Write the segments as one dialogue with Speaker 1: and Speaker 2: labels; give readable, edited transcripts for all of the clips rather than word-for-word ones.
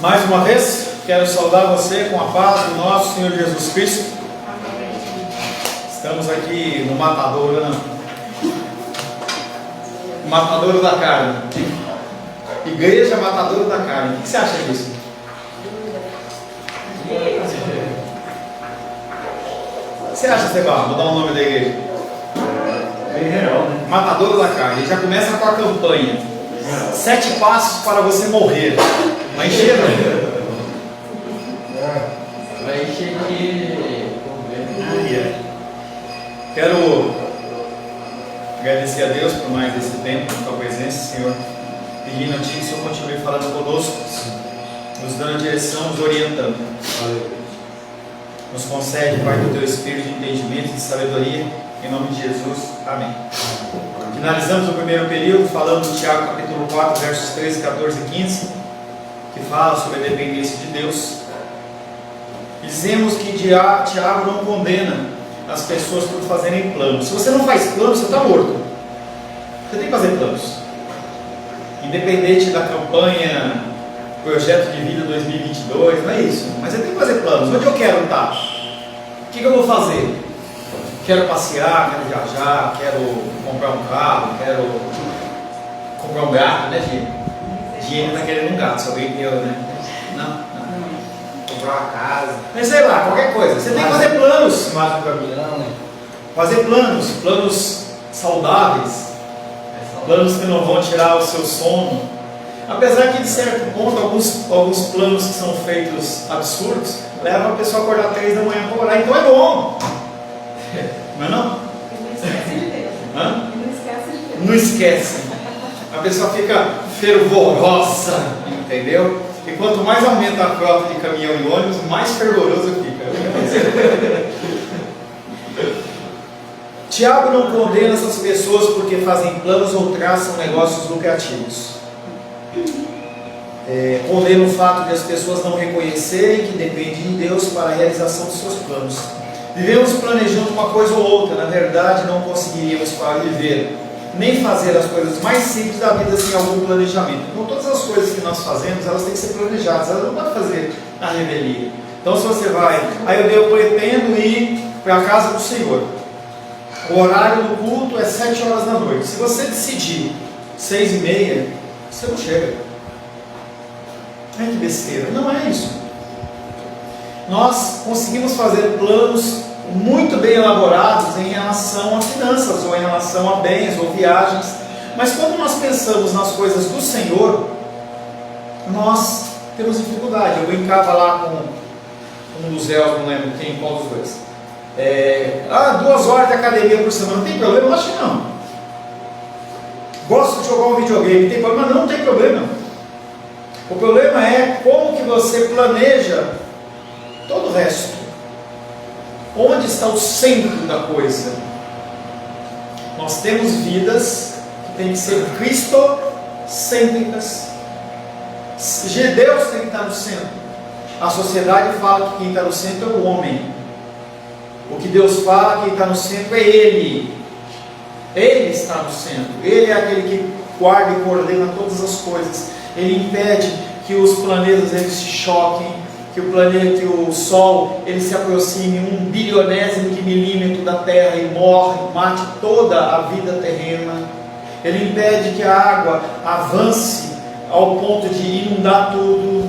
Speaker 1: Mais uma vez, quero saudar você com a paz do nosso Senhor Jesus Cristo. Estamos aqui no matadouro, né? Matadouro da carne. Igreja Matadouro da Carne. O que você acha disso? O que você acha, Esteban? Vou dar o nome da igreja. Matadouro da Carne. Ele já começa com a campanha: 7 passos para você morrer. Vai encher, né?
Speaker 2: Vai encher de...
Speaker 1: Quero agradecer a Deus por mais esse tempo, por tua presença, Senhor. Pedindo a Ti que o Senhor continue falando conosco, nos dando a direção, nos orientando. Nos concede, Pai, do Teu Espírito de entendimento e de sabedoria, em nome de Jesus. Amém. Finalizamos o primeiro período falando de Tiago capítulo 4, versos 13, 14 e 15, que fala sobre a dependência de Deus. Dizemos que Tiago não condena as pessoas por fazerem planos. Se você não faz planos, você está morto. Você tem que fazer planos. Independente da campanha, projeto de vida 2022, não é isso. Mas você tem que fazer planos. Onde eu quero estar? O que eu vou fazer? Quero passear, quero viajar, quero comprar um carro, quero comprar um gato, né, Gê? Dinheiro está querendo um gato, só alguém deu, né? Não.
Speaker 2: Comprar uma casa.
Speaker 1: Mas sei lá, qualquer coisa. Você tem que fazer planos.
Speaker 2: Mais um caminhão, né?
Speaker 1: Fazer planos saudáveis. Planos que não vão tirar o seu sono. Apesar que de certo ponto alguns planos que são feitos absurdos levam a pessoa a acordar 3 da manhã para orar. Então é bom. Não é não?
Speaker 3: Não esquece de Deus.
Speaker 1: Hã?
Speaker 3: Não esquece de Deus.
Speaker 1: Não esquece. A pessoa fica fervorosa, entendeu? E quanto mais aumenta a frota de caminhão e ônibus, mais fervoroso fica. Tiago não condena essas pessoas porque fazem planos ou traçam negócios lucrativos. Condena o fato de as pessoas não reconhecerem que dependem de Deus para a realização dos seus planos. Vivemos planejando uma coisa ou outra, na verdade não conseguiríamos para viver, nem fazer as coisas mais simples da vida sem algum planejamento. Então todas as coisas que nós fazemos, elas têm que ser planejadas, elas não podem fazer na revelia. Então se você vai, eu pretendo ir para a casa do Senhor, o horário do culto é 7 horas da noite. Se você decidir 6h30, você não chega. Ai, que besteira. Não é isso. Nós conseguimos fazer planos muito bem elaborados em relação a finanças, ou em relação a bens, ou viagens. Mas quando nós pensamos nas coisas do Senhor, nós temos dificuldade. Eu brincava lá com um dos réus, não lembro quem, qual dos dois. 2 horas de academia por semana, não tem problema? Eu acho que não. Gosto de jogar um videogame, tem problema? Não tem problema. O problema é como que você planeja todo o resto. Onde está o centro da coisa? Nós temos vidas que têm que ser cristocêntricas. Deus tem que estar no centro. A sociedade fala que quem está no centro é o homem. O que Deus fala, quem está no centro é Ele. Ele está no centro. Ele é aquele que guarda e coordena todas as coisas. Ele impede que os planetas eles se choquem, que o Sol ele se aproxime 1 bilionésimo de milímetro da Terra e mate toda a vida terrena. Ele impede que a água avance ao ponto de inundar tudo.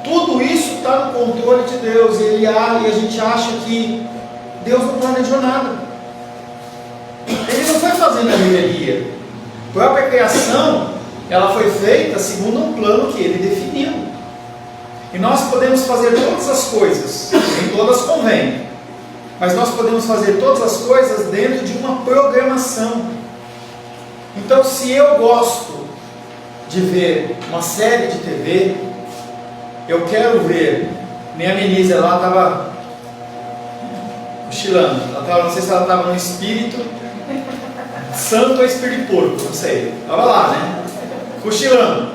Speaker 1: Tudo isso está no controle de Deus. E a gente acha que Deus não planejou nada. Ele não foi fazendo a revelia. A própria criação, ela foi feita segundo um plano que Ele definiu. E nós podemos fazer todas as coisas, nem todas convêm, mas nós podemos fazer todas as coisas dentro de uma programação. Então, se eu gosto de ver uma série de TV, eu quero ver, nem a Menise, ela estava cochilando, não sei se ela estava no espírito santo ou espírito porco, não sei, estava lá, né? Cochilando.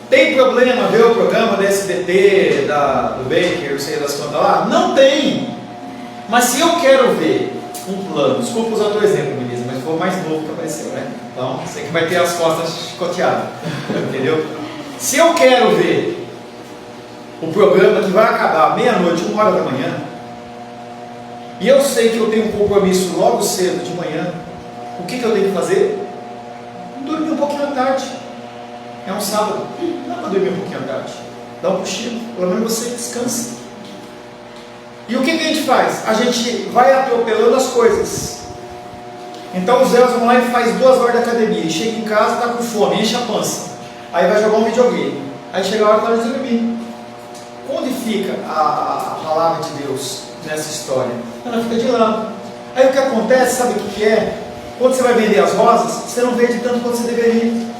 Speaker 1: Tem problema ver o programa da SBT, do Baker, não sei das quantas lá? Não tem. Mas se eu quero ver um plano, desculpa usar o teu exemplo, Melissa, mas foi o mais novo que apareceu, né? Então, você que vai ter as costas chicoteadas, entendeu? Se eu quero ver o programa que vai acabar meia-noite, 1h da manhã, e eu sei que eu tenho um compromisso logo cedo de manhã, o que eu tenho que fazer? Dormir um pouquinho à tarde. É um sábado, dá para dormir um pouquinho à tarde, dá um cochilo, pelo menos você descansa. E o que a gente faz? A gente vai atropelando as coisas. Então os Elson vão lá e faz 2 horas de academia, e chega em casa, está com fome, enche a pança, aí vai jogar um videogame, aí chega a hora de dormir. Onde fica a palavra de Deus nessa história? Ela fica de lado. Aí o que acontece, sabe o que é? Quando você vai vender as rosas, você não vende tanto quanto você deveria.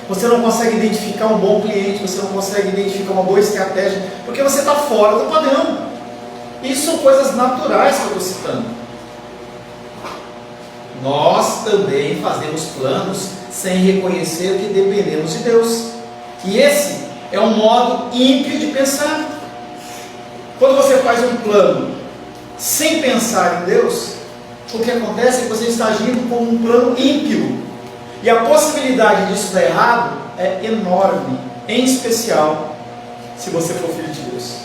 Speaker 1: Você não consegue identificar um bom cliente, você não consegue identificar uma boa estratégia, porque você está fora do padrão. Isso são coisas naturais que eu estou citando. Nós também fazemos planos sem reconhecer que dependemos de Deus. E esse é um modo ímpio de pensar. Quando você faz um plano sem pensar em Deus, o que acontece é que você está agindo como um plano ímpio. E a possibilidade disso dar errado é enorme, em especial se você for filho de Deus.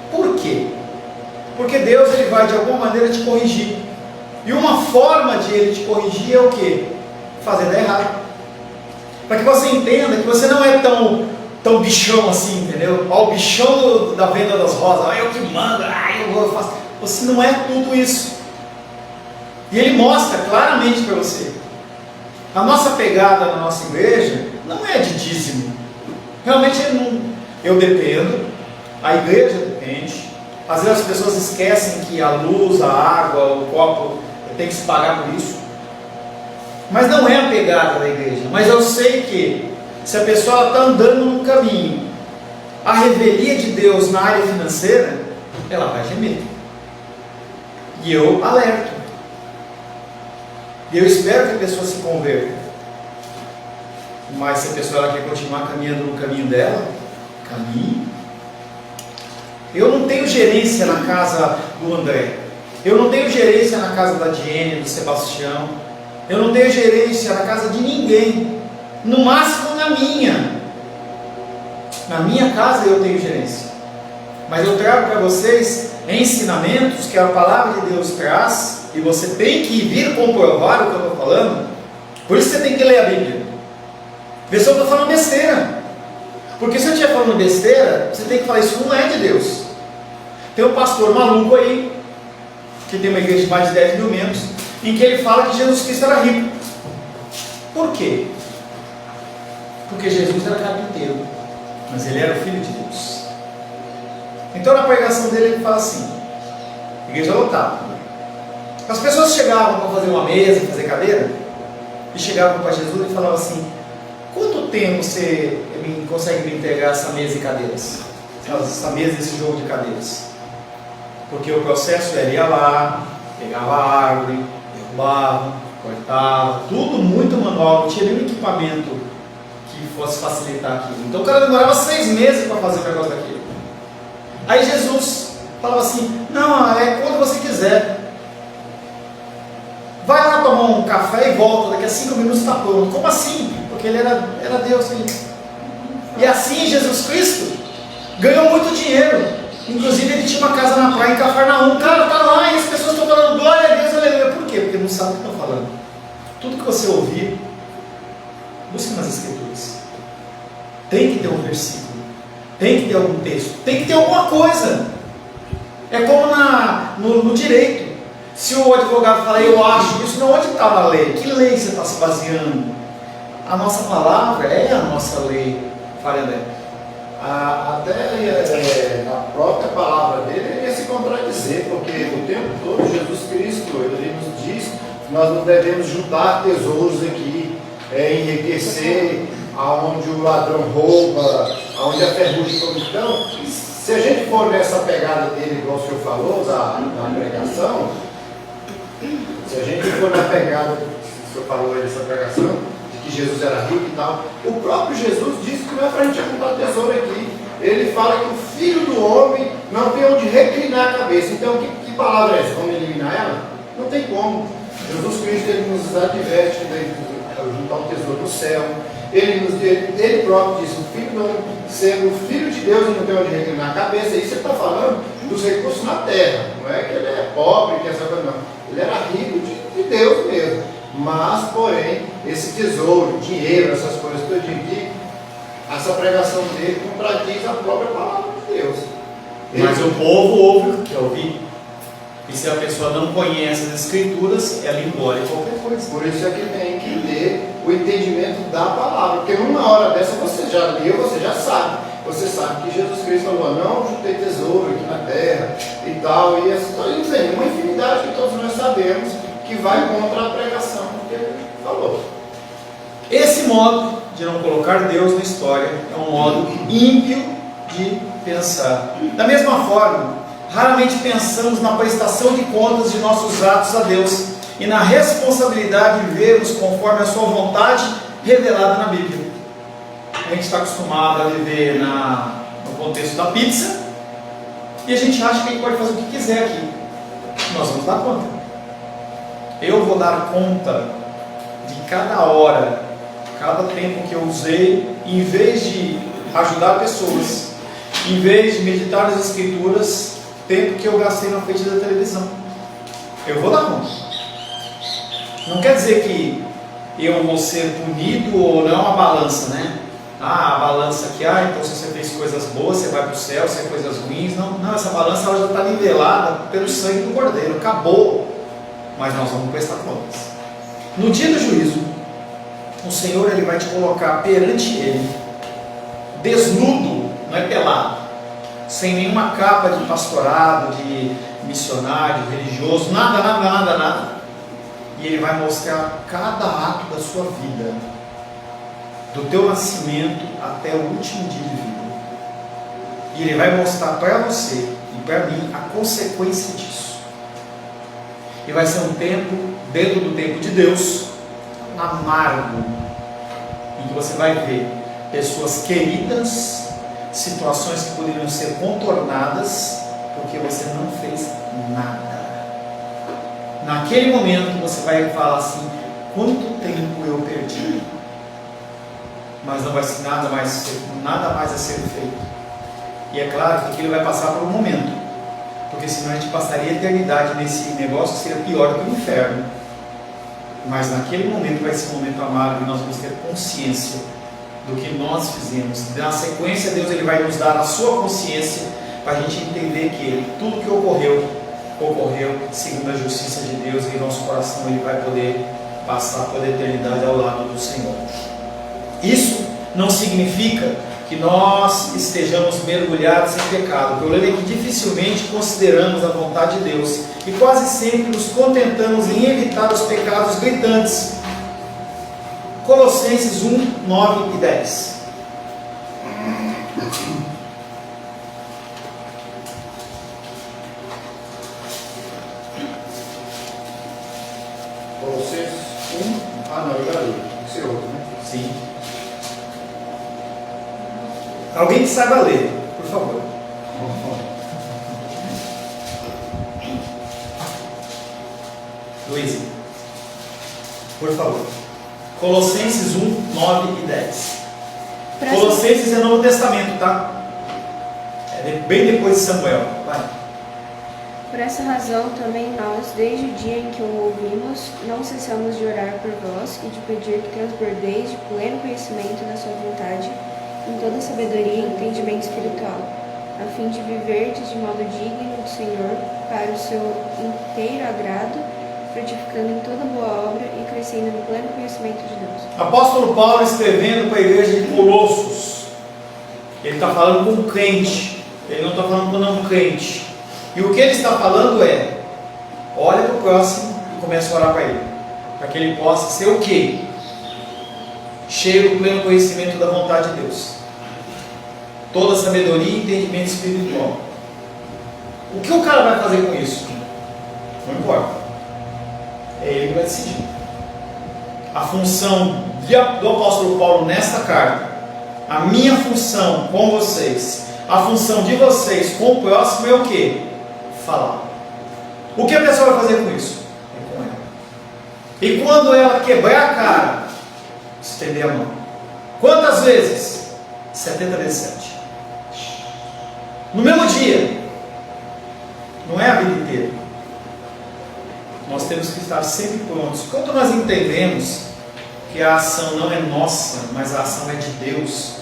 Speaker 1: Por quê? Porque Deus ele vai de alguma maneira te corrigir. E uma forma de ele te corrigir é o quê? Fazer dar errado. Para que você entenda que você não é tão bichão assim, entendeu? Ó, o bichão da venda das rosas, eu que mando, eu faço. Você não é tudo isso. E ele mostra claramente para você. A nossa pegada na nossa igreja não é de dízimo. Realmente eu dependo, a igreja depende. Às vezes as pessoas esquecem que a luz, a água, o copo tem que se pagar por isso. Mas não é a pegada da igreja. Mas eu sei que se a pessoa está andando num caminho, a revelia de Deus na área financeira, ela vai gemer. E eu alerto. E eu espero que a pessoa se converta. Mas se a pessoa ela quer continuar caminhando no caminho dela, caminhe. Eu não tenho gerência na casa do André. Eu não tenho gerência na casa da Diene, do Sebastião. Eu não tenho gerência na casa de ninguém. No máximo na minha. Na minha casa eu tenho gerência. Mas eu trago para vocês ensinamentos que a palavra de Deus traz. E você tem que vir comprovar o que eu estou falando. Por isso você tem que ler a Bíblia. Ver se eu estou falando besteira. Porque se eu estiver falando besteira, você tem que falar, isso não é de Deus. Tem um pastor maluco aí, que tem uma igreja de mais de 10 mil membros, em que ele fala que Jesus Cristo era rico. Por quê? Porque Jesus era carpinteiro, mas ele era o Filho de Deus. Então na pregação dele ele fala assim, igreja lotada. As pessoas chegavam para fazer uma mesa, fazer cadeira, e chegavam para Jesus e falavam assim, quanto tempo você consegue me entregar essa mesa e cadeiras? Essa mesa e esse jogo de cadeiras? Porque o processo era ia lá, pegava a árvore, derrubava, cortava, tudo muito manual, não tinha nenhum equipamento que fosse facilitar aquilo. Então o cara demorava 6 meses para fazer o negócio daquilo. Aí Jesus falava assim, não, é quando você quiser. Vai lá tomar um café e volta, daqui a 5 minutos está pronto. Como assim? Porque ele era Deus. E assim Jesus Cristo ganhou muito dinheiro. Inclusive ele tinha uma casa na praia em Cafarnaum. Cara, tá lá e as pessoas estão falando glória a Deus, aleluia. Por quê? Porque não sabe o que estão falando. Tudo que você ouvir, busque nas Escrituras. Tem que ter um versículo, tem que ter algum texto, tem que ter alguma coisa. É como no direito. Se o advogado fala, eu acho isso, não, onde está a lei? Que lei você está se baseando? A nossa palavra é a nossa lei. Fale, André.
Speaker 4: Até a própria palavra dele ia se contradizer, porque o tempo todo Jesus Cristo ele nos diz que nós não devemos juntar tesouros aqui, enriquecer aonde o ladrão rouba, aonde a ferrugem come. Então, se a gente for nessa pegada dele, igual o senhor falou, da pregação, se a gente for na pegada, o senhor falou aí dessa pregação, que Jesus era rico e tal, o próprio Jesus disse que não é para a gente juntar tesouro aqui. Ele fala que o Filho do Homem não tem onde reclinar a cabeça. Então, que palavra é essa? Vamos eliminar ela? Não tem como. Jesus Cristo ele nos adverte de juntar um tesouro no céu. Ele próprio disse, o filho não, sendo o filho de Deus e não tem onde reclinar a cabeça. Isso ele está falando dos recursos na terra. Não é que ele é pobre, que essa coisa, não. Ele era rico de Deus mesmo. Mas, porém, esse tesouro, dinheiro, essas coisas que eu digo, essa pregação dele contradiz a própria palavra de Deus.
Speaker 1: Mas o povo ouve o que quer ouvir. E se a pessoa não conhece as escrituras, ela engole qualquer coisa.
Speaker 4: Por isso é que tem que ter o entendimento da palavra. Porque numa hora dessa você já leu, você já sabe. Você sabe que Jesus Cristo falou, não juntei tesouro aqui na terra e tal. E assim, vem uma infinidade que todos nós sabemos que vai contra a pregação que ele falou.
Speaker 1: Esse modo de não colocar Deus na história é um modo ímpio de pensar. Da mesma forma, raramente pensamos na prestação de contas de nossos atos a Deus e na responsabilidade de vivê-los conforme a sua vontade revelada na Bíblia. A gente está acostumado a viver no contexto da pizza e a gente acha que a gente pode fazer o que quiser aqui. Nós vamos dar conta. Eu vou dar conta de cada hora, cada tempo que eu usei, em vez de ajudar pessoas, em vez de meditar nas escrituras, tempo que eu gastei na frente da televisão. Eu vou dar conta. Não quer dizer que eu vou ser punido ou não, é uma balança, né? A balança aqui, então se você fez coisas boas, você vai para o céu, se é coisas ruins. Não, essa balança ela já está nivelada pelo sangue do Cordeiro, acabou. Mas nós vamos prestar contas. No dia do juízo, o Senhor ele vai te colocar perante Ele, desnudo, não é pelado, sem nenhuma capa de pastorado, de missionário, de religioso, nada. E Ele vai mostrar cada ato da sua vida, do teu nascimento até o último dia de vida. E Ele vai mostrar para você e para mim a consequência disso. E vai ser um tempo, dentro do tempo de Deus, amargo, em que você vai ver pessoas queridas, situações que poderiam ser contornadas, porque você não fez nada. Naquele momento você vai falar assim, quanto tempo eu perdi? Mas não vai ser nada mais a ser feito. E é claro que aquilo vai passar por um momento, porque senão a gente passaria a eternidade nesse negócio que seria pior do que o inferno. Mas naquele momento vai ser um momento amargo e nós vamos ter consciência do que nós fizemos. Na sequência, Deus ele vai nos dar a sua consciência para a gente entender que tudo que ocorreu segundo a justiça de Deus, e em nosso coração ele vai poder passar toda a eternidade ao lado do Senhor. Isso não significa que nós estejamos mergulhados em pecado. O problema é que dificilmente consideramos a vontade de Deus e quase sempre nos contentamos em evitar os pecados gritantes. Colossenses 1, 9 e 10.
Speaker 4: Colossenses 1, não, eu já li, esse é outro, né?
Speaker 1: Sim. Alguém que saiba ler, por favor. Luiz, por favor. Colossenses 1, 9 e 10. Colossenses é Novo Testamento, tá? É bem depois de Samuel. Vai.
Speaker 5: Por essa razão, também nós, desde o dia em que o ouvimos, não cessamos de orar por vós e de pedir que transbordeis de pleno conhecimento da sua vontade, em toda sabedoria e entendimento espiritual, a fim de viverdes de modo digno do Senhor, para o seu inteiro agrado, frutificando em toda boa obra e crescendo no pleno conhecimento de Deus.
Speaker 1: Apóstolo Paulo escrevendo para a igreja de Colossos, ele está falando com um crente, ele não está falando com não crente. E o que ele está falando é, olha para o próximo e começa a orar para ele, para que ele possa ser o quê? Cheio do pleno conhecimento da vontade de Deus, toda sabedoria e entendimento espiritual. O que o cara vai fazer com isso? Não importa, é ele que vai decidir. A função do apóstolo Paulo nesta carta, a minha função com vocês, a função de vocês com o próximo é o quê? Falar. O que a pessoa vai fazer com isso? É com ela. E quando ela quebrar a cara, estender a mão. Quantas vezes? 70 vezes 7. No mesmo dia. Não é a vida inteira. Nós temos que estar sempre prontos. Quando nós entendemos que a ação não é nossa, mas a ação é de Deus,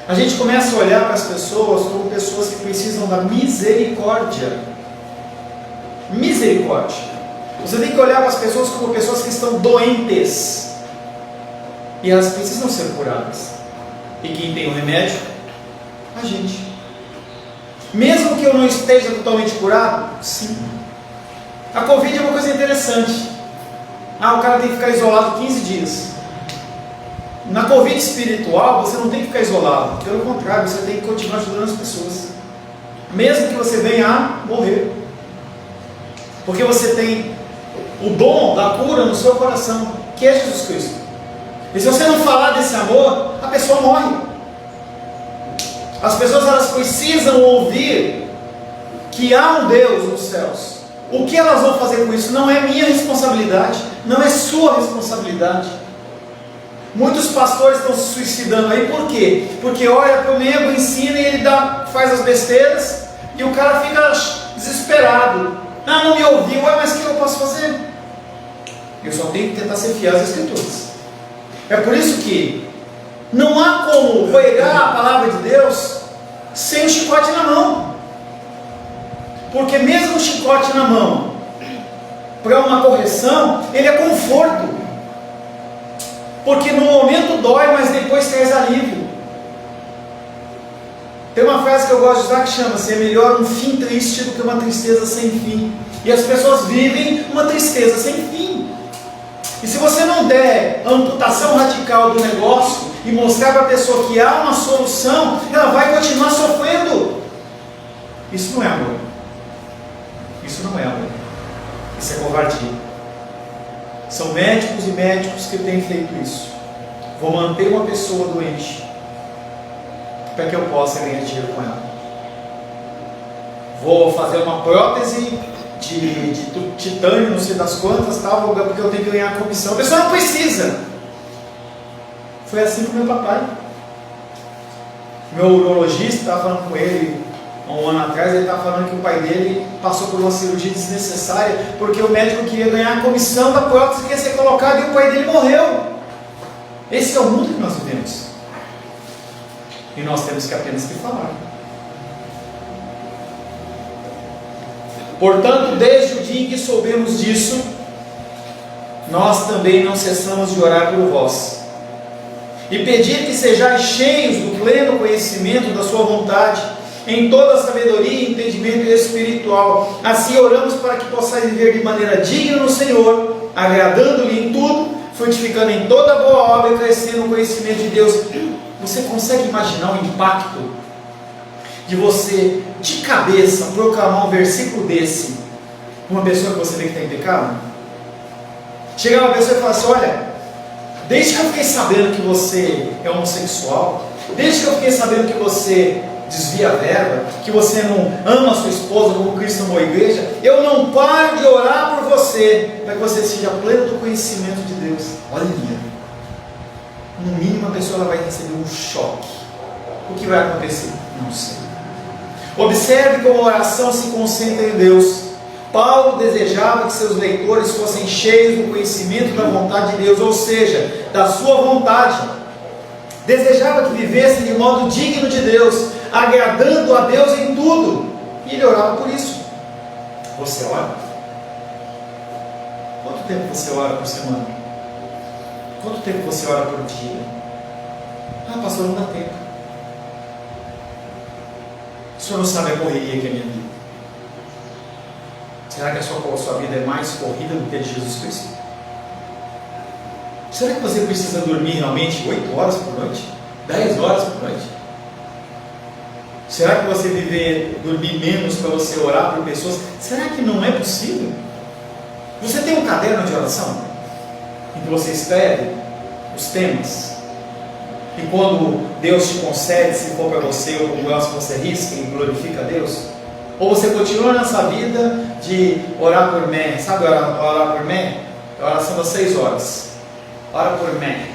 Speaker 1: a gente começa a olhar para as pessoas como pessoas que precisam da misericórdia. Misericórdia. Você tem que olhar para as pessoas como pessoas que estão doentes. E elas precisam ser curadas. E quem tem o remédio? A gente. Mesmo que eu não esteja totalmente curado, sim. A Covid é uma coisa interessante. O cara tem que ficar isolado 15 dias. Na Covid espiritual, você não tem que ficar isolado. Pelo contrário, você tem que continuar ajudando as pessoas. Mesmo que você venha a morrer. Porque você tem o dom da cura no seu coração, que é Jesus Cristo. E se você não falar desse amor, a pessoa morre. As pessoas, elas precisam ouvir que há um Deus nos céus. O que elas vão fazer com isso não é minha responsabilidade, não é sua responsabilidade. Muitos pastores estão se suicidando aí, por quê? Porque olha para o membro, ensina e ele faz as besteiras e o cara fica desesperado. Não me ouviu, mas o que eu posso fazer? Eu só tenho que tentar ser fiel às Escrituras. É por isso que não há como pregar a palavra de Deus sem o chicote na mão. Porque mesmo o chicote na mão, para uma correção, ele é conforto. Porque no momento dói, mas depois traz alívio. Tem uma frase que eu gosto de usar que chama-se: é melhor um fim triste do que uma tristeza sem fim. E as pessoas vivem uma tristeza sem fim. E se você não der a amputação radical do negócio e mostrar para a pessoa que há uma solução, ela vai continuar sofrendo. Isso não é amor. Isso não é amor. Isso é covardia. São médicos e médicos que têm feito isso. Vou manter uma pessoa doente para que eu possa ganhar dinheiro com ela. Vou fazer uma prótese de titânio, não sei das quantas, tal, porque eu tenho que ganhar a comissão. A pessoa não precisa. Foi assim com meu papai. Meu urologista estava falando com ele há um ano atrás, ele estava falando que o pai dele passou por uma cirurgia desnecessária, porque o médico queria ganhar a comissão da prótese que ia ser colocada e o pai dele morreu. Esse é o mundo que nós vivemos. E nós temos que apenas que falar. Portanto, desde o dia em que soubemos disso, nós também não cessamos de orar por vós e pedir que sejais cheios do pleno conhecimento da sua vontade, em toda sabedoria e entendimento espiritual. Assim oramos para que possais viver de maneira digna no Senhor, agradando-lhe em tudo, frutificando em toda boa obra e crescendo no conhecimento de Deus. Você consegue imaginar o impacto de você, de cabeça, proclamar um versículo desse para uma pessoa que você vê que está em pecado? Chegar uma pessoa e falar assim: olha, desde que eu fiquei sabendo que você é homossexual, desde que eu fiquei sabendo que você desvia a verba, que você não ama a sua esposa como Cristo amou a igreja, eu não paro de orar por você, para que você seja pleno do conhecimento de Deus. Olha, no mínimo a pessoa vai receber um choque. O que vai acontecer? Não sei. Observe como a oração se concentra em Deus. Paulo desejava que seus leitores fossem cheios do conhecimento da vontade de Deus, ou seja, da sua vontade. Desejava que vivessem de modo digno de Deus, agradando a Deus em tudo. E ele orava por isso. Você ora? Quanto tempo você ora por semana? Quanto tempo você ora por dia? Pastor, não dá tempo. O senhor não sabe a correria que é a minha vida. Será que a sua vida é mais corrida do que a de Jesus Cristo? Será que você precisa dormir realmente 8 horas por noite? 10 horas por noite? Será que você dormir menos para você orar por pessoas? Será que não é possível? Você tem um caderno de oração em que você escreve os temas? E quando Deus te concede, se for para você ou para o próximo, você risca e glorifica a Deus? Ou você continua nessa vida de orar por mim? Sabe orar por mim? A oração das 6 horas. Ora por mim.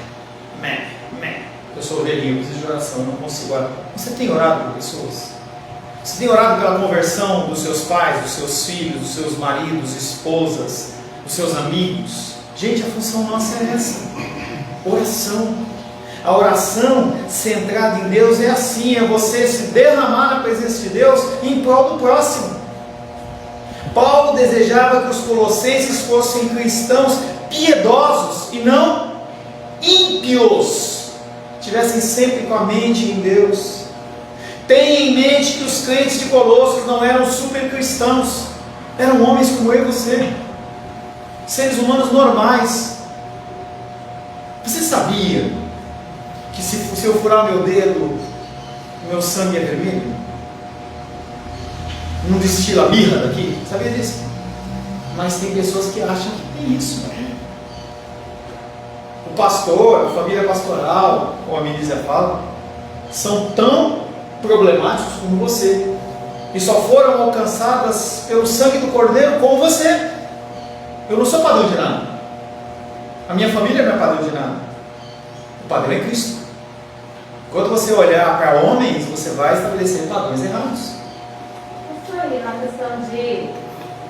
Speaker 1: Eu sou velhinho, eu preciso de oração, eu não consigo orar. Você tem orado por pessoas? Você tem orado pela conversão dos seus pais, dos seus filhos, dos seus maridos, esposas, dos seus amigos? Gente, a função nossa é essa: oração. A oração centrada em Deus é assim: é você se derramar na presença de Deus em prol do próximo. Paulo desejava que os colossenses fossem cristãos piedosos e não ímpios, tivessem sempre com a mente em Deus. Tenha em mente que os crentes de Colossos não eram super cristãos, eram homens como eu e você, seres humanos normais. Você sabia que se eu furar meu dedo, o meu sangue é vermelho? Não destila mirra daqui? Sabia disso? Mas tem pessoas que acham que tem isso. O pastor, a família pastoral, como a Milícia fala, são tão problemáticos como você, e só foram alcançadas pelo sangue do Cordeiro como você. Eu não sou padrão de nada, a minha família não é padrão de nada, o padrão é Cristo. Quando você olhar para homens, você vai estabelecer padrões errados.
Speaker 3: Isso aí, na questão de...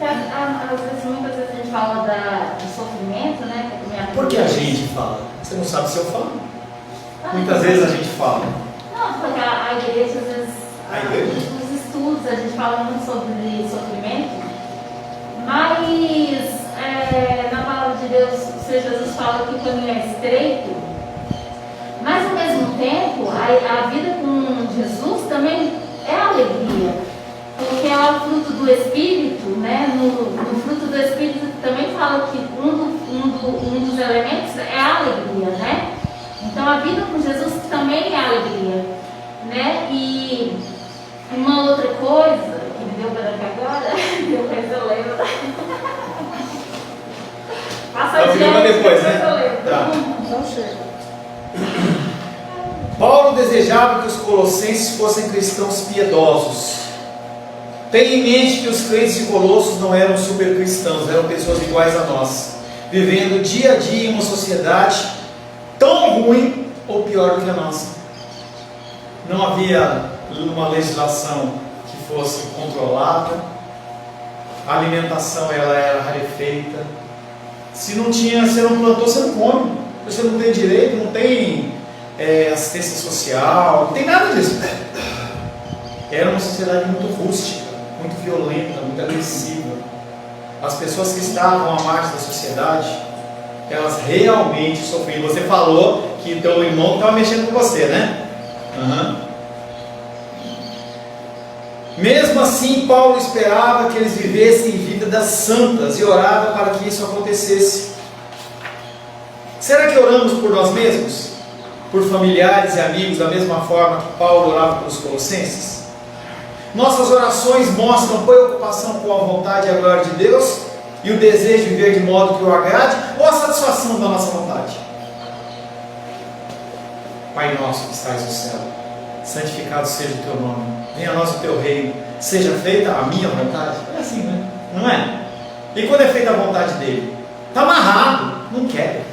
Speaker 3: Às vezes, muitas vezes a gente fala do sofrimento, né?
Speaker 1: Por que a gente fala? Você não sabe se eu falo. Muitas vezes a gente fala.
Speaker 3: Não, porque a igreja, às vezes,
Speaker 1: A igreja?
Speaker 3: os estudos, a gente fala muito sobre sofrimento, mas na palavra de Deus, o Senhor Jesus fala que o caminho é estreito, mas ao mesmo tempo, a vida com Jesus também é alegria, porque é o fruto do Espírito, né? No fruto do Espírito também fala que um dos elementos é a alegria, né? Então a vida com Jesus também é alegria, né? E uma outra coisa que me deu branco agora, depois eu lembro. Passa adiante,
Speaker 1: depois, né?
Speaker 3: eu lembro.
Speaker 1: Tá.
Speaker 5: Então chega.
Speaker 1: Paulo desejava que os colossenses fossem cristãos piedosos. Tenha em mente que os crentes de Colossos não eram super cristãos, eram pessoas iguais a nós, vivendo dia a dia em uma sociedade tão ruim ou pior do que a nossa. Não havia uma legislação que fosse controlada, a alimentação ela era rarefeita. Se não tinha, você não plantou, você não come. Você não tem direito, não tem assistência social, não tem nada disso. Era uma sociedade muito rústica, muito violenta, muito agressiva. As pessoas que estavam à margem da sociedade, elas realmente sofriam. Você falou que teu irmão estava mexendo com você, né? Mesmo assim, Paulo esperava que eles vivessem vidas santas e orava para que isso acontecesse. Será que oramos por nós mesmos? Por familiares e amigos da mesma forma que Paulo orava pelos colossenses? Nossas orações mostram preocupação com a vontade e a glória de Deus e o desejo de viver de modo que o agrade, ou a satisfação da nossa vontade? Pai nosso que estás no céu, santificado seja o teu nome, venha a nós o teu reino, seja feita a minha vontade. É assim, né? Não é? E quando é feita a vontade dele? Está amarrado, não quer.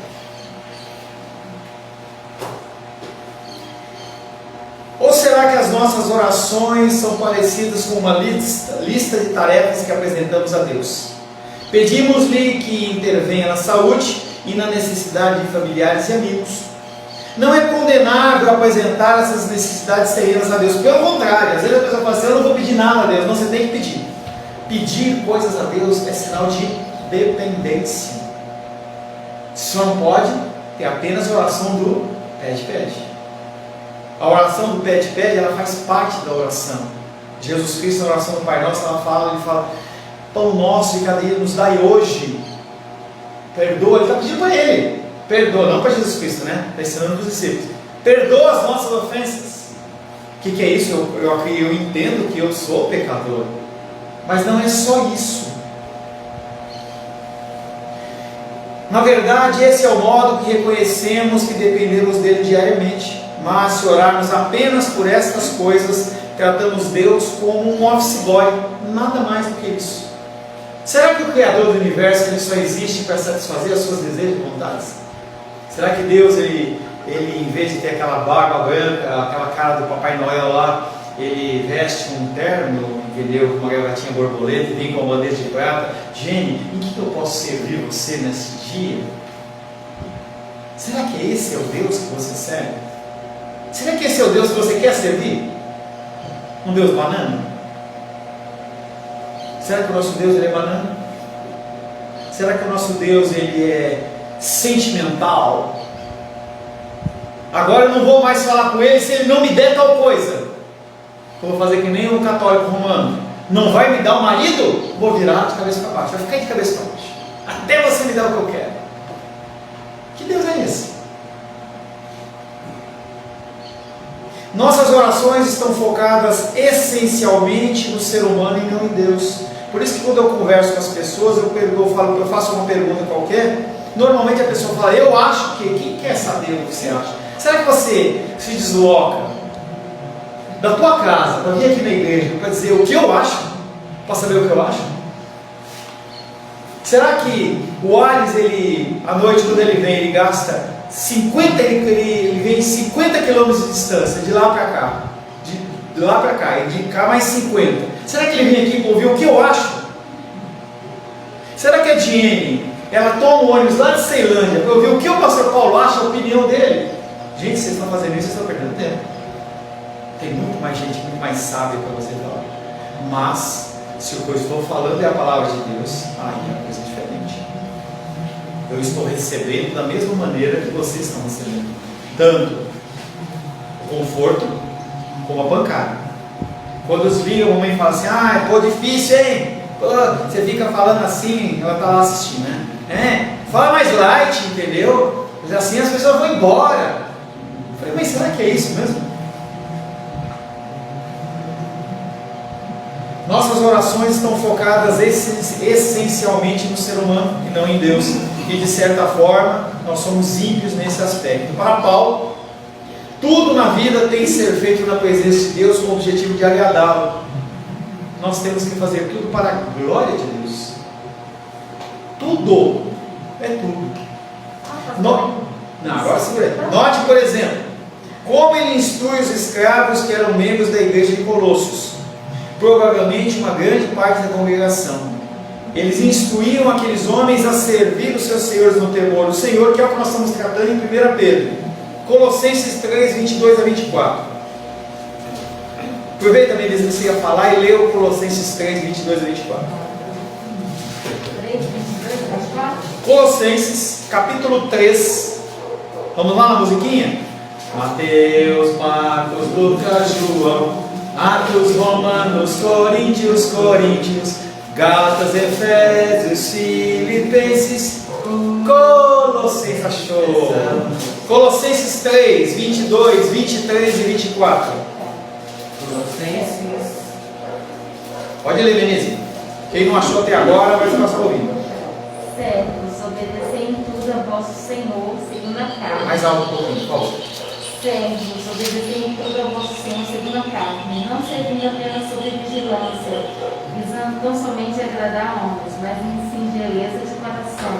Speaker 1: Ou será que as nossas orações são parecidas com uma lista de tarefas que apresentamos a Deus? Pedimos-lhe que intervenha na saúde e na necessidade de familiares e amigos. Não é condenável apresentar essas necessidades terrenas a Deus. Pelo contrário, às vezes a pessoa fala assim: eu não vou pedir nada a Deus. Não, você tem que pedir. Pedir coisas a Deus é sinal de dependência. Só não pode ter apenas a oração do pede-pede. A oração do pede-pede, ela faz parte da oração. Jesus Cristo, na oração do Pai Nosso, ele fala: pão nosso de cada dia nos dai hoje. Perdoa, ele está pedindo para ele. Perdoa, não para Jesus Cristo, né? Está ensinando para os discípulos. Perdoa as nossas ofensas. O que é isso? Eu entendo que eu sou pecador. Mas não é só isso. Na verdade, esse é o modo que reconhecemos que dependemos dele diariamente. Mas se orarmos apenas por estas coisas, tratamos Deus como um office boy, nada mais do que isso. Será que o Criador do Universo ele só existe para satisfazer as suas desejos e vontades? Será que Deus ele ele, em vez de ter aquela barba branca, aquela cara do Papai Noel lá, ele veste um terno, entendeu? Com uma gravatinha borboleta e vem com uma bandeja de prata. Jenny, em que eu posso servir você nesse dia? Será que esse é o Deus que você serve? Será que esse é o Deus que você quer servir? Um Deus banana? Será que o nosso Deus ele é banana? Será que o nosso Deus ele é sentimental? Agora eu não vou mais falar com ele se ele não me der tal coisa. Eu vou fazer que nem um católico romano. Não vai me dar um marido? Vou virar de cabeça para baixo. Vai ficar de cabeça para baixo. Até você me dar o que eu quero. Que Deus é esse? Nossas orações estão focadas essencialmente no ser humano e não em Deus. Por isso que quando eu converso com as pessoas, eu faço uma pergunta qualquer, normalmente a pessoa fala, eu acho que, quem quer saber o que você acha? Será que você se desloca da tua casa para vir aqui na igreja para dizer o que eu acho? Para saber o que eu acho? Será que o Alice, à noite quando ele vem, ele gasta 50, ele vem 50 km de distância, de lá para cá, de lá para cá, e de cá mais 50. Será que ele vem aqui para ouvir o que eu acho? Será que a Diene, ela toma o ônibus lá de Ceilândia para ouvir o que o pastor Paulo acha, a opinião dele? Gente, vocês estão fazendo isso, vocês estão perdendo tempo. Tem muito mais gente, muito mais sábia para você falar. Mas, se o que eu estou falando é a palavra de Deus, aí é uma coisa diferente. Eu estou recebendo da mesma maneira que vocês estão recebendo. Tanto o conforto como a pancada. Quando os ligam, a mamãe fala assim, pô, difícil, hein? Pô, você fica falando assim, ela está lá assistindo, né? Fala mais light, entendeu? Mas assim as pessoas vão embora. Eu falei, mas será que é isso mesmo? Nossas orações estão focadas essencialmente no ser humano e não em Deus. E de certa forma, nós somos ímpios nesse aspecto. Para Paulo, tudo na vida tem que ser feito na presença de Deus com o objetivo de agradá-lo. Nós temos que fazer tudo para a glória de Deus. Tudo. É tudo. Agora segura aí. Note, por exemplo, como ele instrui os escravos que eram membros da igreja de Colossos. Provavelmente uma grande parte da congregação. Eles instruíam aqueles homens a servir os seus senhores no temor do Senhor, que é o que nós estamos tratando em 1 Pedro. Colossenses 3, 22 a 24. Aproveita também que você ia falar e lê o Colossenses 3, 22 a 24.
Speaker 3: 3, 22 a 24?
Speaker 1: Colossenses, capítulo 3. Vamos lá na musiquinha? Mateus, Marcos, Lucas, João, Atos, Romanos, Coríntios, Gálatas, Efésios, Filipenses, Colossenses, achou? Colossenses 3, 22, 23 e 24.
Speaker 2: Colossenses.
Speaker 1: Pode ler, Denise. Quem não achou até agora vai ficar só ouvindo.
Speaker 3: Servos, obedecei em tudo a vosso Senhor, segundo a carne.
Speaker 1: Mais alto um pouquinho, por favor.
Speaker 3: Servos, obedecei em tudo a vosso Senhor, segundo a carne, não servindo apenas sob vigilância, visando não somente agradar a homens, mas em singeleza de coração,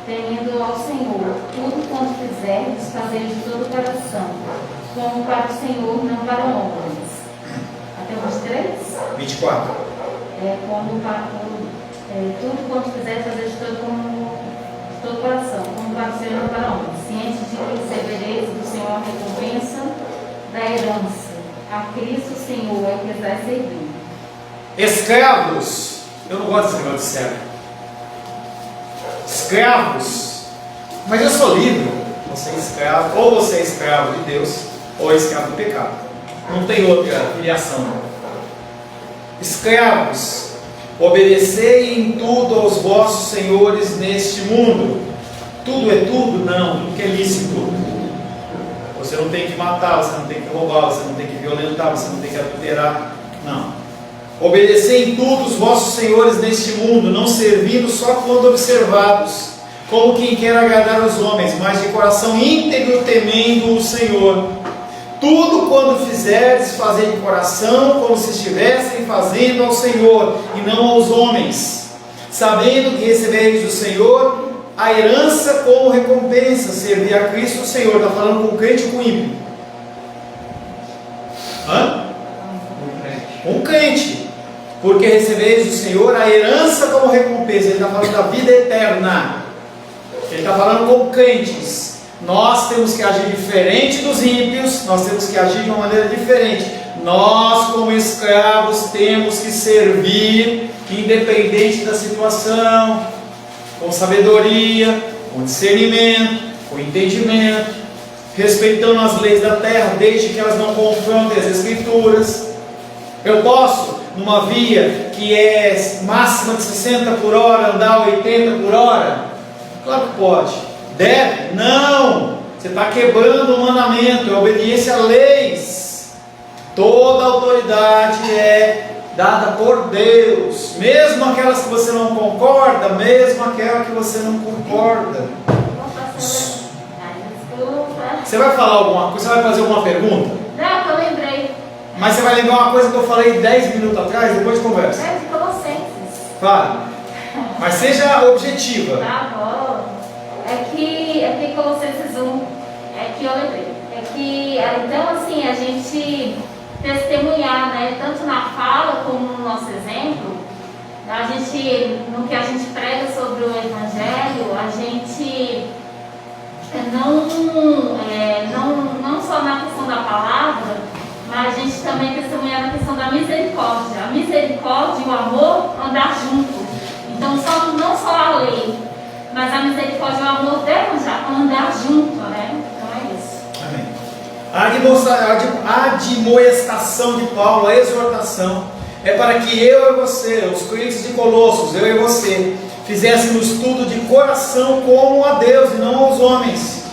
Speaker 3: temendo ao Senhor. Tudo quanto fizerdes, fazei de todo o coração, como para o Senhor, não para homens. Até o 23?
Speaker 1: 24.
Speaker 3: Tudo quanto fizerdes, fazei de todo o coração, como para o Senhor, não para homens, cientes de que recebereis do Senhor a recompensa da herança. A Cristo, Senhor, é que estáis servindo.
Speaker 1: Escravos, eu não gosto desse negócio de servo. Escravos, mas eu sou livre. Você é escravo, ou você é escravo de Deus, ou é escravo do pecado. Não tem outra filiação. Escravos, obedecei em tudo aos vossos senhores neste mundo. Tudo é tudo? Não, tudo que é lícito. Você não tem que matar, você não tem que roubar, você não tem que violentar, você não tem que adulterar. Não. Obedecei em tudo os vossos senhores neste mundo, não servindo só quando observados, como quem quer agradar os homens, mas de coração íntegro, temendo o Senhor. Tudo quando fizerdes, fazei de coração, como se estivessem fazendo ao Senhor, e não aos homens, sabendo que recebereis do Senhor a herança como recompensa, servir a Cristo o Senhor. Está falando com o crente ou com o ímpio? Com o crente. Porque recebeis do Senhor a herança como recompensa. Ele está falando da vida eterna. Ele está falando com crentes. Nós temos que agir diferente dos ímpios. Nós temos que agir de uma maneira diferente. Nós, como escravos, temos que servir, independente da situação, com sabedoria, com discernimento, com entendimento, respeitando as leis da terra, desde que elas não confrontem as Escrituras. Eu posso, numa via que é máxima de 60 por hora, andar 80 por hora? Claro que pode. Deve? Não! Você está quebrando o mandamento, é obediência a leis. Toda autoridade é dada por Deus, mesmo aquelas que você não concorda, mesmo aquela que você não concorda. Você vai falar alguma coisa? Você vai fazer alguma pergunta?
Speaker 3: Não, eu lembrei.
Speaker 1: Mas você vai lembrar uma coisa que eu falei 10 minutos atrás, depois de conversa.
Speaker 3: É de Colossenses.
Speaker 1: Fale. Mas seja objetiva.
Speaker 3: Tá bom. É que Colossenses 1, é que eu lembrei. É que, então assim, a gente testemunhar, né, tanto na fala como no nosso exemplo, a gente, no que a gente prega sobre o Evangelho, a gente não só na questão da palavra, mas a gente também testemunhar na questão da misericórdia. A misericórdia e o amor andar junto. Então não só a lei, mas a misericórdia e o amor devem andar junto, né? Então é isso.
Speaker 1: Amém. A admoestação de Paulo, a exortação, é para que eu e você, os crentes de Colossos, eu e você, fizéssemos tudo de coração como a Deus e não aos homens.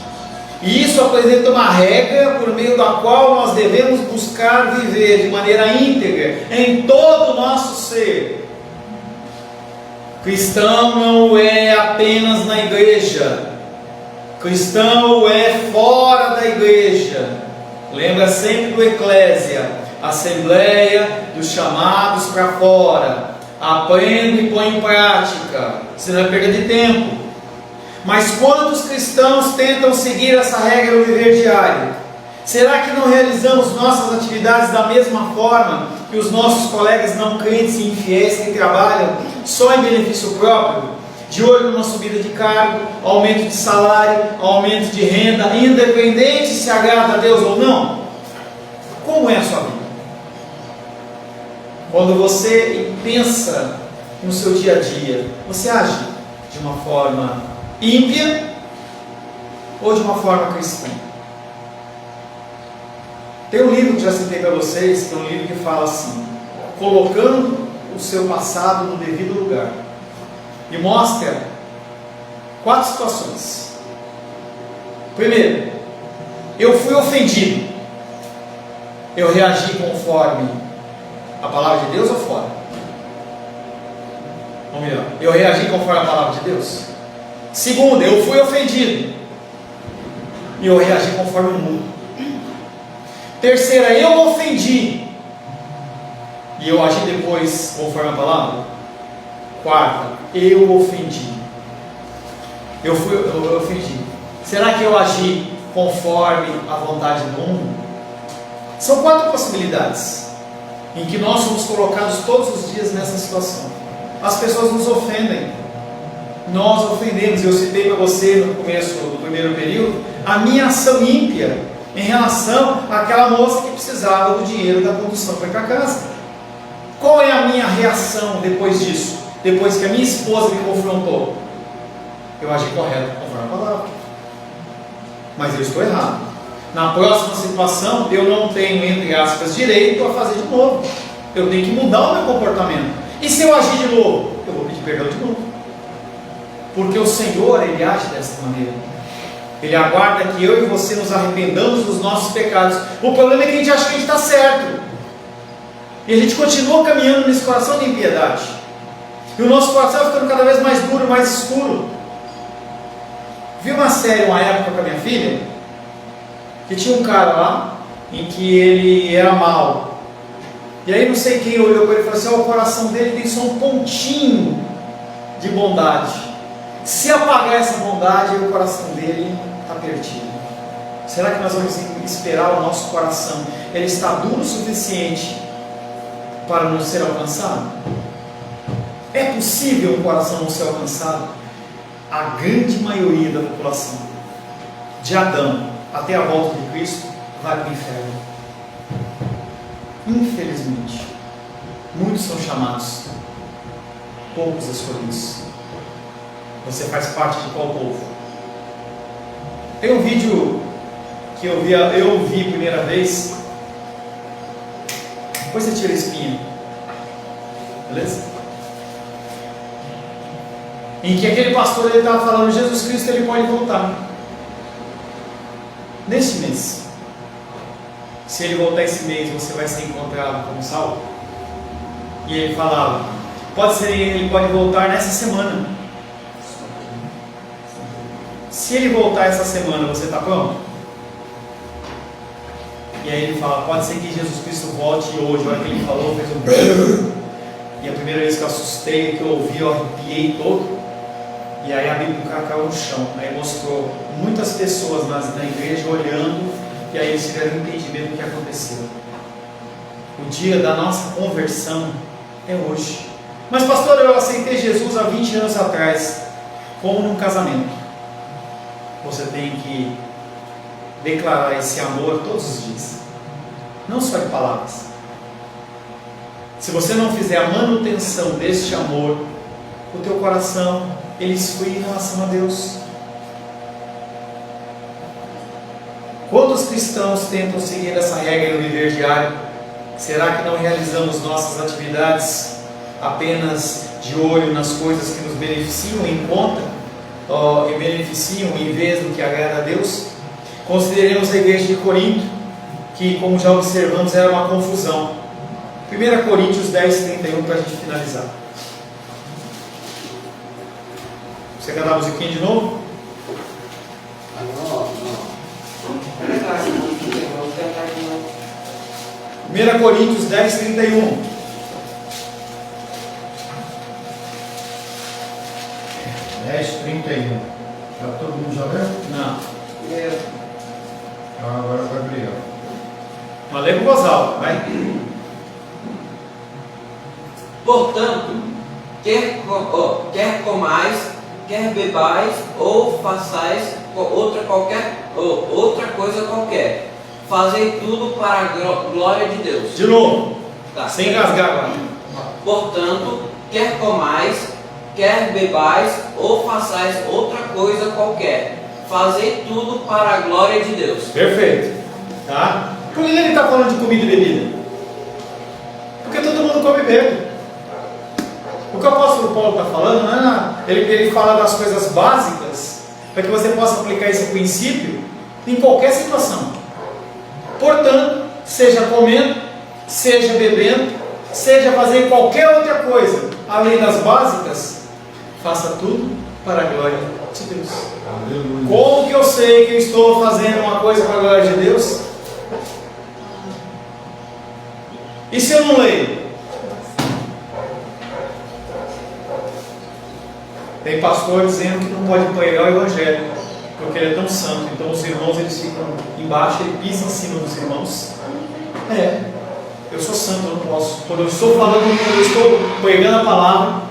Speaker 1: E isso apresenta uma regra por meio da qual nós devemos buscar viver de maneira íntegra em todo o nosso ser. Cristão não é apenas na igreja, cristão é fora da igreja. Lembra sempre do Eclésia, assembleia dos chamados para fora. Aprenda e põe em prática, senão é perda de tempo. Mas quantos cristãos tentam seguir essa regra no viver diário? Será que não realizamos nossas atividades da mesma forma que os nossos colegas não crentes e infiéis que trabalham só em benefício próprio, de olho numa subida de cargo, aumento de salário, aumento de renda, independente se agrada a Deus ou não? Como é a sua vida? Quando você pensa no seu dia a dia, você age de uma forma ímpia ou de uma forma cristã? Tem um livro que já citei para vocês, que é um livro que fala assim, colocando o seu passado no devido lugar, e mostra 4 situações. Primeiro, eu fui ofendido, eu reagi conforme a palavra de Deus ou fora? Ou melhor, eu reagi conforme a palavra de Deus? Segundo, eu fui ofendido e eu reagi conforme o mundo. Terceira, eu ofendi e eu agi depois conforme a palavra. Quarta, eu ofendi. Eu ofendi. Será que eu agi conforme a vontade do mundo? São 4 possibilidades em que nós somos colocados todos os dias nessa situação. As pessoas nos ofendem. Nós ofendemos. Eu citei para você no começo do primeiro período a minha ação ímpia em relação àquela moça que precisava do dinheiro da condução para ir para casa. Qual é a minha reação depois disso? Depois que a minha esposa me confrontou? Eu agi correto conforme a palavra, mas eu estou errado. Na próxima situação eu não tenho, entre aspas, direito a fazer de novo. Eu tenho que mudar o meu comportamento. E se eu agir de novo? Eu vou pedir perdão de novo, porque o Senhor, Ele age dessa maneira. Ele aguarda que eu e você nos arrependamos dos nossos pecados. O problema é que a gente acha que a gente está certo, e a gente continua caminhando nesse coração de impiedade, e o nosso coração vai ficando cada vez mais duro, mais escuro. Vi uma série uma época com a minha filha, que tinha um cara lá, em que ele era mau, e aí não sei quem olhou para ele e falou assim: o coração dele tem só um pontinho de bondade. Se apagar essa bondade, o coração dele está perdido. Será que nós vamos esperar o nosso coração? Ele está duro o suficiente para não ser alcançado? É possível um coração não ser alcançado? A grande maioria da população, de Adão até a volta de Cristo, vai para o inferno. Infelizmente, muitos são chamados, poucos escolhidos. Você faz parte de qual povo? Tem um vídeo que eu vi a primeira vez. Depois você tira a espinha, beleza? Em que aquele pastor ele estava falando: Jesus Cristo ele pode voltar neste mês. Se ele voltar esse mês, você vai ser encontrado como salvo. E ele falava: pode ser, ele pode voltar nessa semana. Se ele voltar essa semana, você está pronto? E aí ele fala: pode ser que Jesus Cristo volte hoje. A hora que ele falou, fez um e a primeira vez que eu assustei, que eu ouvi, eu arrepiei todo. E aí a Bíblia do cara caiu no chão. Aí mostrou muitas pessoas na igreja olhando, e aí eles tiveram entendimento do que aconteceu. O dia da nossa conversão é hoje. Mas pastor, eu aceitei Jesus há 20 anos atrás. Como num casamento, você tem que declarar esse amor todos os dias, não só em palavras. Se você não fizer a manutenção deste amor, o teu coração ele esfria em relação a Deus. Quantos cristãos tentam seguir essa regra no viver diário? Será que não realizamos nossas atividades apenas de olho nas coisas que nos beneficiam em conta, e beneficiam em vez do que agrada a Deus? Consideremos a igreja de Corinto, que, como já observamos, era uma confusão. 1 Coríntios 10:31, para a gente finalizar. Você quer dar a musiquinha de novo?
Speaker 2: Não.
Speaker 1: 1 Coríntios 10:31.
Speaker 4: Já todo mundo já leu?
Speaker 1: Não.
Speaker 4: Agora vai Gabriel.
Speaker 1: Mas lê com voz alta, vai.
Speaker 6: Portanto, quer comais, quer bebais, ou façais outra coisa qualquer, fazei tudo para a glória de Deus.
Speaker 1: De novo.
Speaker 6: Tá.
Speaker 1: Sem engasgar agora.
Speaker 6: Portanto, quer comais, quer bebais, ou façais outra coisa qualquer, fazei tudo para a glória de Deus.
Speaker 1: Perfeito. Tá? Por que ele está falando de comida e bebida? Porque todo mundo come e bebe. O que o apóstolo Paulo está falando, não é nada. Ele fala das coisas básicas para que você possa aplicar esse princípio em qualquer situação. Portanto, seja comendo, seja bebendo, seja fazendo qualquer outra coisa além das básicas, faça tudo para a glória de Deus.
Speaker 4: Aleluia.
Speaker 1: Como que eu sei que eu estou fazendo uma coisa para a glória de Deus? E se eu não leio? Tem pastor dizendo que não pode pregar o evangelho, porque ele é tão santo. Então os irmãos eles ficam embaixo, ele pisa em cima dos irmãos. Eu sou santo, eu não posso. Quando eu estou falando, quando eu estou pregando a palavra,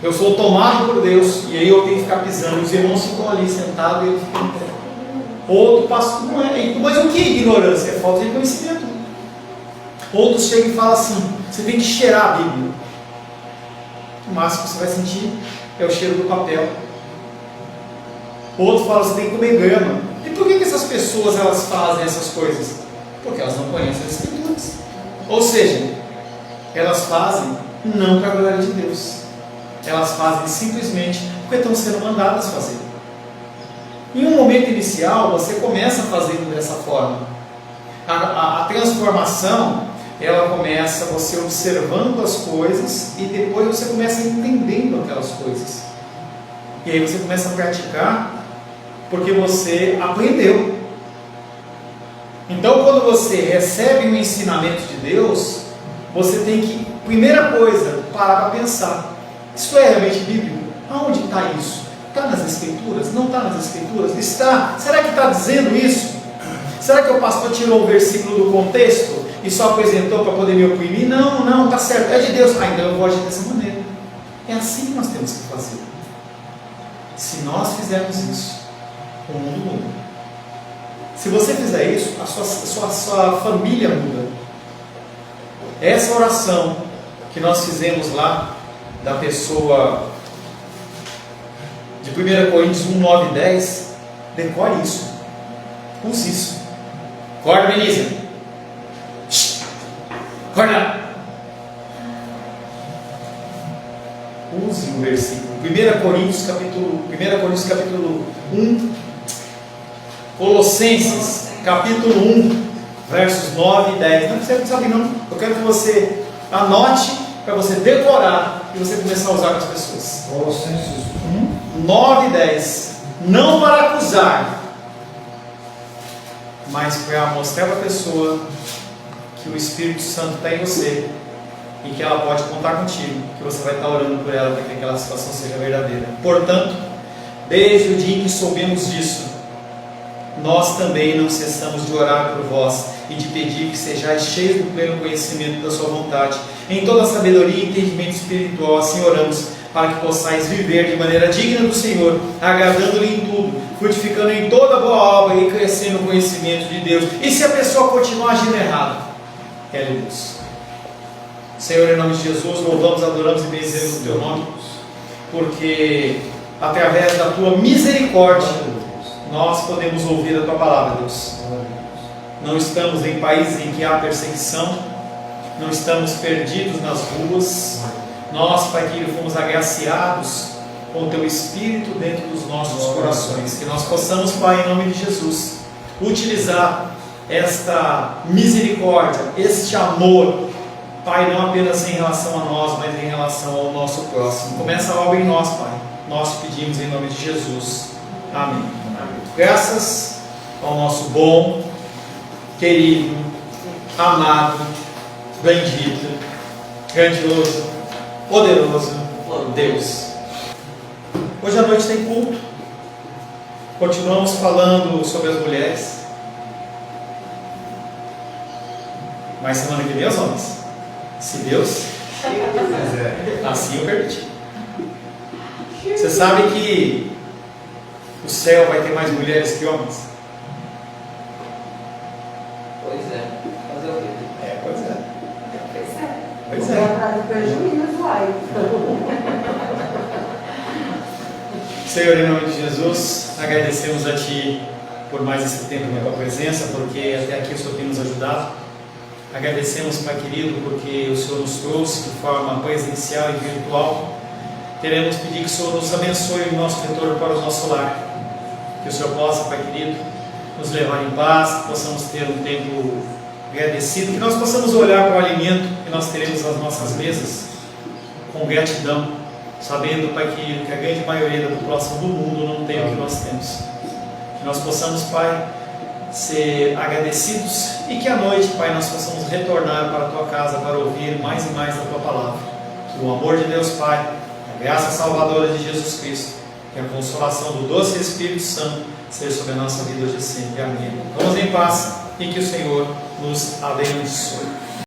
Speaker 1: eu sou tomado por Deus, e aí eu tenho que ficar pisando. Os irmãos ficam ali sentados e ele fica em pé. Outro pastor, não é. Mas o que é ignorância? É falta de conhecimento. Outros chegam e falam assim: você tem que cheirar a Bíblia. O máximo que você vai sentir é o cheiro do papel. Outro fala: você tem que comer grama. E por que essas pessoas elas fazem essas coisas? Porque elas não conhecem as Escrituras. Ou seja, elas fazem não para a glória de Deus. Elas fazem simplesmente porque estão sendo mandadas fazer. Em um momento inicial, você começa fazendo dessa forma. A transformação, ela começa você observando as coisas e depois você começa entendendo aquelas coisas. E aí você começa a praticar porque você aprendeu. Então, quando você recebe um ensinamento de Deus, você tem que, primeira coisa, parar para pensar: isso é realmente bíblico? Aonde está isso? Está nas Escrituras? Não está nas Escrituras? Está. Será que está dizendo isso? Será que o pastor tirou um versículo do contexto e só apresentou para poder me oprimir? Não, está certo. É de Deus. Então eu vou agir dessa maneira. É assim que nós temos que fazer. Se nós fizermos isso, o mundo muda. Se você fizer isso, a sua família muda. Essa oração que nós fizemos lá, da pessoa de 1 Coríntios 1, 9 e 10, decore isso. Use isso. Acorda, Benícia. Acorda. Use o versículo. 1 Coríntios capítulo 1, Colossenses capítulo 1, versos 9 e 10. Não precisa saber não. Eu quero que você anote para você decorar e você começar a usar com as pessoas.
Speaker 4: Colossenses 1,
Speaker 1: 9 e 10. Não para acusar, mas para mostrar para a pessoa que o Espírito Santo está em você e que ela pode contar contigo, que você vai estar orando por ela para que aquela situação seja verdadeira. Portanto, desde o dia em que soubemos disso, nós também não cessamos de orar por vós e de pedir que sejais cheios do pleno conhecimento da sua vontade, em toda a sabedoria e entendimento espiritual. Assim oramos, para que possais viver de maneira digna do Senhor, agradando-lhe em tudo, frutificando em toda boa obra e crescendo no conhecimento de Deus. E se a pessoa continuar agindo errado, ela é Deus. Senhor, em nome de Jesus, louvamos, adoramos e bendizemos o teu nome, porque através da tua misericórdia nós podemos ouvir a tua palavra, Deus. Não estamos em países em que há perseguição, não estamos perdidos nas ruas. Nós, Pai querido, fomos agraciados com o teu Espírito dentro dos nossos corações. Que nós possamos, Pai, em nome de Jesus, utilizar esta misericórdia, este amor, Pai, não apenas em relação a nós, mas em relação ao nosso próximo. Começa a obra em nós, Pai. Nós pedimos em nome de Jesus. Amém. Graças ao nosso bom, querido, amado, bendito, grandioso, poderoso Deus. Hoje à noite tem culto. Continuamos falando sobre as mulheres. Mas semana que vem os homens. Se Deus assim eu permiti. Você sabe que o céu vai ter mais mulheres que homens?
Speaker 6: Pois é. Fazer o quê?
Speaker 1: Pois é.
Speaker 7: Pois
Speaker 1: Pois
Speaker 7: é.
Speaker 1: é.
Speaker 7: Prejuízo, vai.
Speaker 1: Senhor, em nome de Jesus, agradecemos a Ti por mais esse tempo na Tua presença, porque até aqui o Senhor tem nos ajudado. Agradecemos, Pai querido, porque o Senhor nos trouxe de forma presencial e virtual. Queremos pedir que o Senhor nos abençoe o nosso retorno para o nosso lar. Que o Senhor possa, Pai querido, nos levar em paz, que possamos ter um tempo agradecido, que nós possamos olhar para o alimento que nós teremos nas nossas mesas com gratidão, sabendo, Pai querido, que a grande maioria da população do mundo não tem o que nós temos. Que nós possamos, Pai, ser agradecidos e que à noite, Pai, nós possamos retornar para a Tua casa para ouvir mais e mais da Tua palavra. Que o amor de Deus, Pai, a graça salvadora de Jesus Cristo, que a consolação do doce Espírito Santo seja sobre a nossa vida hoje e sempre. Amém. Vamos em paz e que o Senhor nos abençoe.